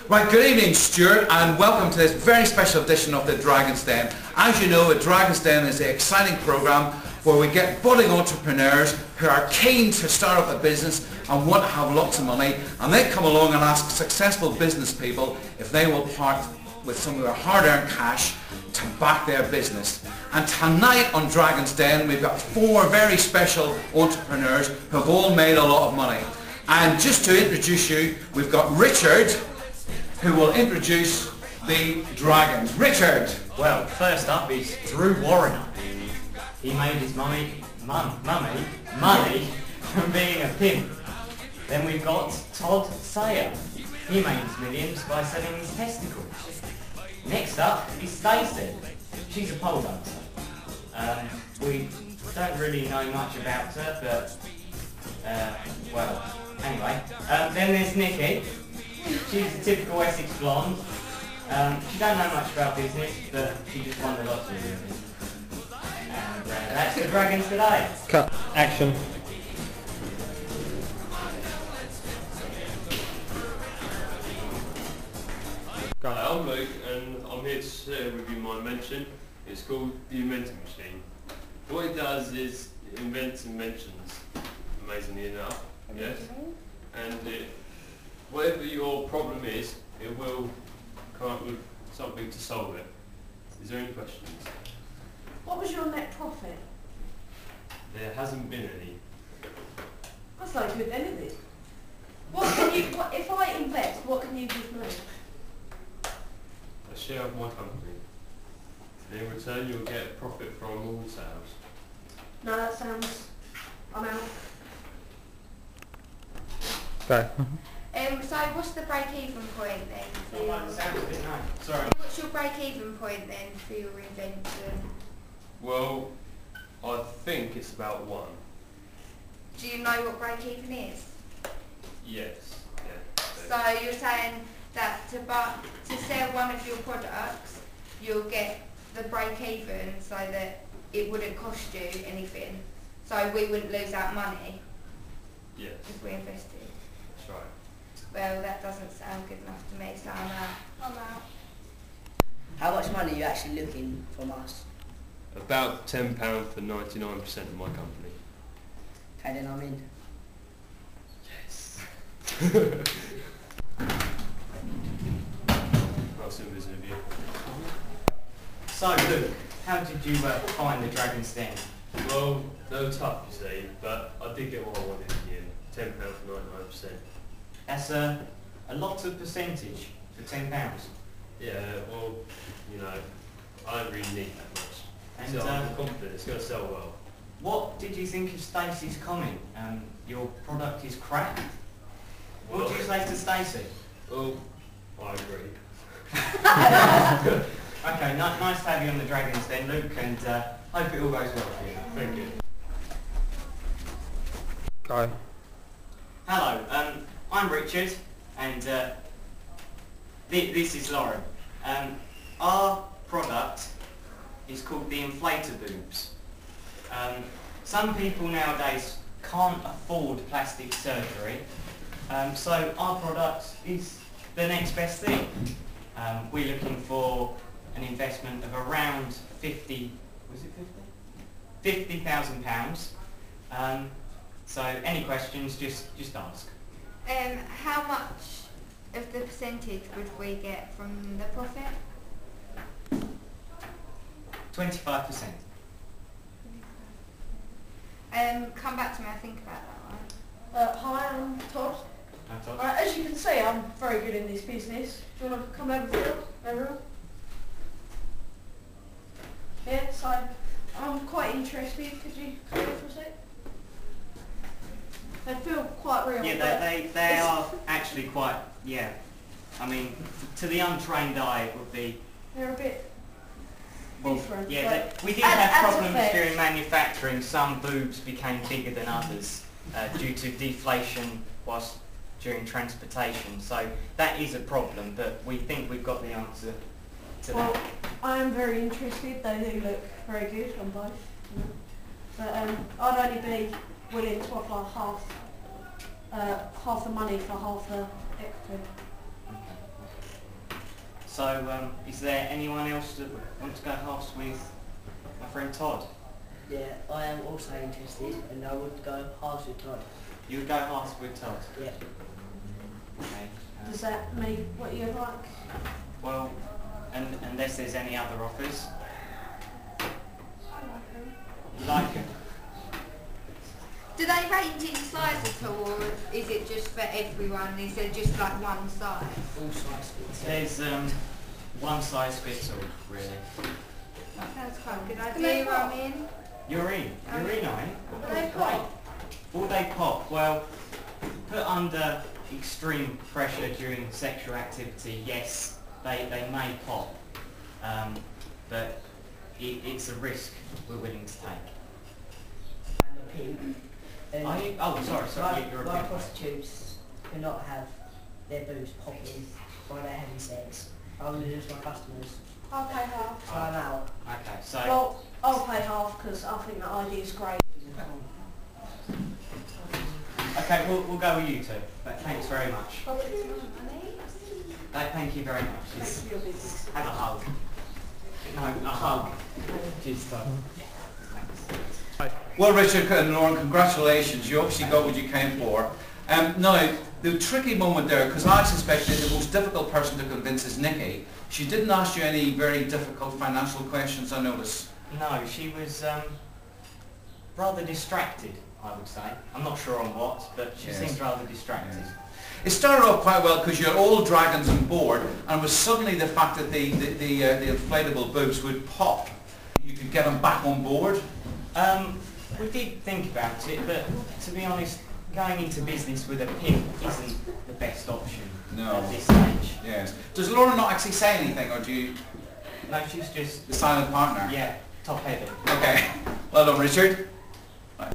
Right, good evening Stuart, and welcome to this very special edition of the Dragon's Den. As you know, the Dragon's Den is an exciting programme where we get budding entrepreneurs who are keen to start up a business and want to have lots of money, and they come along and ask successful business people if they will part with some of their hard-earned cash to back their business. And tonight on Dragon's Den we've got 4 very special entrepreneurs who have all made a lot of money. And just to introduce you, we've got Richard, who will introduce the dragons. Richard! Well, first up is Drew Warriner. He made his money from being a pimp. Then we've got Todd Sayer. He made his millions by selling his testicles. Next up is Stacey. She's a pole dancer. We don't really know much about her, but well, anyway. Then there's Nikki. She's a typical Essex blonde. She don't know much about business, but she just won the lottery really. And that's the dragons today. Cut. Action. Hi, I'm Luke and I'm here to share with you my invention. It's called the Inventing Machine. What it does is it invents inventions, amazingly enough. Yes. And whatever your problem is, it will come up with something to solve it. Is there any questions? What was your net profit? There hasn't been any. That's no good then, is it? What can you, if I invest, what can you give me? A share of my company. And in return you'll get a profit from all sales. No, that sounds... I'm out. Go. So what's the break-even point then? For your, Sorry. what's your break-even point then for your invention? Well, I think it's about 1. Do you know what break-even is? Yes. Yeah. So you're saying that to sell one of your products, you'll get the break-even so that it wouldn't cost you anything. So we wouldn't lose out money Yes. if we invested. That's right. Well, that doesn't sound good enough to me, so I'm out. I'm out. How much money are you actually looking from us? About £10 for 99% of my company. Okay, then I'm in. Yes. Nice to visit you. So Luke, how did you find the Dragon's Den? Well, no tough, you see, but I did get what I wanted in the end. £10 for 99%. That's a lot of percentage for £10. Yeah, well, you know, I don't really need that much. And So I'm confident it's going to sell well. what did you think of Stacey's comment? Your product is crap. What do you say to Stacey? Well, I agree. Okay, nice to have you on the Dragons Den, Luke, and hope it all goes well for you. Thank you. Go. Hello, I'm Richard, and this is Lauren. Our product is called the inflator boobs. Some people nowadays can't afford plastic surgery, so our product is the next best thing. We're looking for an investment of around £50,000. So any questions, just ask. How much of the percentage would we get from the profit? 25%. Come back to me, I think about that one. Hi, I'm Todd. That's all. As you can see, I'm very good in this business. Do you want to come over here, everyone? Yeah, so I'm quite interested. Could you come over for a sec? They feel quite real. Yeah, they are actually quite, yeah. I mean, to the untrained eye it would be... They're a bit Well, different. yeah, we did as have a problems fact- during manufacturing. Some boobs became bigger than others due to deflation whilst during transportation. So that is a problem, but we think we've got the answer to Well, that. I am very interested. They do look very good on both. You know. But I'd only be willing to offer half the money for half the equity. So, is there anyone else that wants to go halves with my friend Todd? Yeah, I am also interested and I would go halves with Todd. You would go halves with Todd? Yeah. Okay. Does that mean what you like? Well, unless there's any other offers. You like it? Do they range in size at all, or is it just for everyone? Is there just like one size? All size fits. There's one size fits all, really. That's quite a good idea, I'm in. You're in, are you? Will they pop? Will they pop? Well, put under extreme pressure during sexual activity, yes, they may pop. But it's a risk we're willing to take. And a pimp. And Are you? Oh, sorry, you're a my pimp. prostitutes cannot have their boobs popping while they're having sex. I will lose my customers. I'll pay half. So I'm out. Okay, so... Well, I'll pay half because I think that idea is great. Okay, we'll go with you two, but thanks very much. Thank you very much. Thanks for your business. Have a hug. No, a hug. Just Well, Richard and Lauren, congratulations. You obviously got what you came for. Now, the tricky moment there, because I suspected the most difficult person to convince is Nikki. She didn't ask you any very difficult financial questions, I notice. No, she was rather distracted, I would say. I'm not sure on what, but she Yes. seems rather distracted. It started off quite well because you had all dragons on board, and it was suddenly the fact that the inflatable boobs would pop. You could get them back on board. We did think about it, but to be honest, going into business with a pimp isn't the best option No. at this stage. Yes. Does Lauren not actually say anything, or do you... No, she's just, The silent partner? yeah, top-headed. Okay. Well done, Richard. Right.